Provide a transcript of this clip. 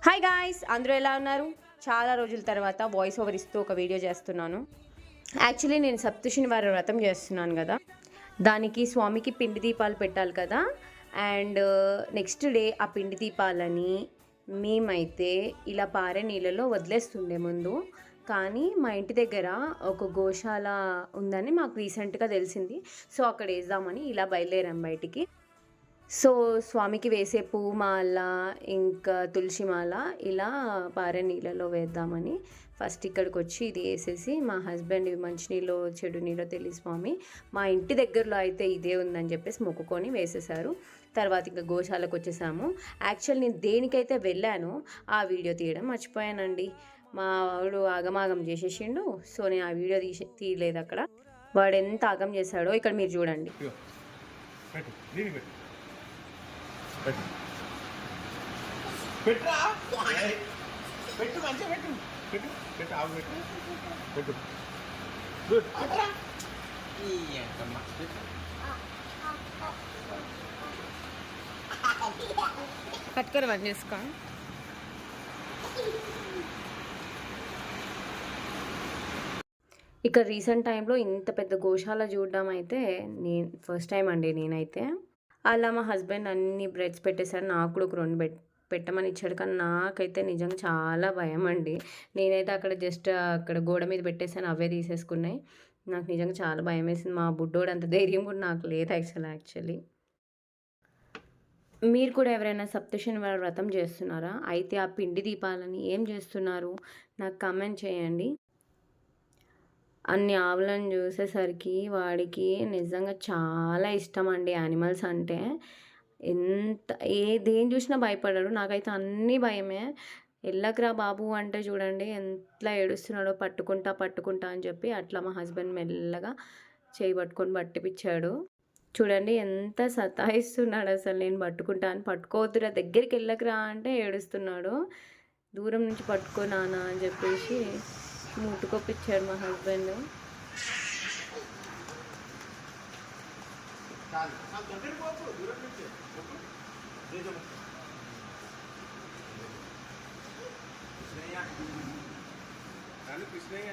Hi guys, అందరూ ఎలా ఉన్నారు? చాలా రోజుల తర్వాత వాయిస్ ఓవర్ ఇస్తూ ఒక వీడియో చేస్తున్నాను. యాక్చువల్లీ నేను సప్తశనివారం వ్రతం చేస్తున్నాను కదా, దానికి స్వామికి పిండి దీపాలు పెట్టాలి కదా. అండ్ నెక్స్ట్ డే ఆ పిండి దీపాలని మేమైతే ఇలా పారే నీళ్ళలో వదిలేస్తుండే ముందు. కానీ మా ఇంటి దగ్గర ఒక గోశాల ఉందని మాకు రీసెంట్గా తెలిసింది. సో అక్కడ వేద్దామని ఇలా బయలుదేరాం బయటికి. సో స్వామికి వేసే పువ్వు మాల, ఇంకా తులసి మాల ఇలా పారే నీళ్ళలో వేద్దామని ఫస్ట్ ఇక్కడికి వచ్చి ఇది వేసేసి, మా హస్బెండ్ ఇవి మంచి నీళ్ళు చెడు నీళ్ళో తెలియదు స్వామి, మా ఇంటి దగ్గరలో అయితే ఇదే ఉందని చెప్పేసి మొక్కుకొని వేసేసారు. తర్వాత ఇంకా గోశాలకు వచ్చేసాము. యాక్చువల్ నేను దేనికైతే వెళ్ళానో ఆ వీడియో తీయడం మర్చిపోయానండి. మా వాడు ఆగమాగం చేసేసిండు. సో నేను ఆ వీడియో తీయలేదు అక్కడ. వాడు ఎంత ఆగం చేశాడో ఇక్కడ మీరు చూడండి. పెట్టు పెట్టరా పెట్టు మంచిగా పెట్టు పెట్టు పెట్టు ఆవు పెట్టు పెట్టు గుడ్ పెట్టరా ఈ అమ్మా కట్కర బంద్ చేసుకో. ఇక్కడ రీసెంట్ టైంలో ఇంత పెద్ద గోశాల చూడడం అయితే నేను ఫస్ట్ టైం అండి. నేనైతే అలా మా హస్బెండ్ అన్ని బ్రెడ్స్ పెట్టేశారు. నాకు కూడా ఒక 2 పెట్టమని ఇచ్చాడు. కానీ నాకైతే నిజంగా చాలా భయం అండి. నేనైతే అక్కడ జస్ట్ అక్కడ గోడ మీద పెట్టేసాను, అవే తీసేసుకున్నాయి. నాకు నిజంగా చాలా భయం వేసింది. మా బుడ్డోడు అంత ధైర్యం కూడా నాకు లేదు యాక్చువల్లీ. మీరు కూడా ఎవరైనా సప్తశనివారం వ్రతం చేస్తున్నారా? అయితే ఆ పిండి దీపాలని ఏం చేస్తున్నారు నాకు కామెంట్ చేయండి. అన్ని ఆవులను చూసేసరికి వాడికి నిజంగా చాలా ఇష్టం అండి యానిమల్స్ అంటే. దేని చూసినా భయపడాడు. నాకైతే అన్నీ భయమే. ఎల్లకురా బాబు అంటే చూడండి ఎట్లా ఏడుస్తున్నాడో, పట్టుకుంటా పట్టుకుంటా అని చెప్పి. అట్లా మా హస్బెండ్ మెల్లగా చేయి పట్టుకొని పట్టిపించాడు. చూడండి ఎంత సతాయిస్తున్నాడు అసలు. నేను పట్టుకుంటా అని, పట్టుకోవద్దురా దగ్గరికి వెళ్ళకురా అంటే ఏడుస్తున్నాడు. దూరం నుంచి పట్టుకో నాన్న అని చెప్పేసి ముట్టుకొప్పించాడు మా హస్బెండ్. కృష్ణయ్య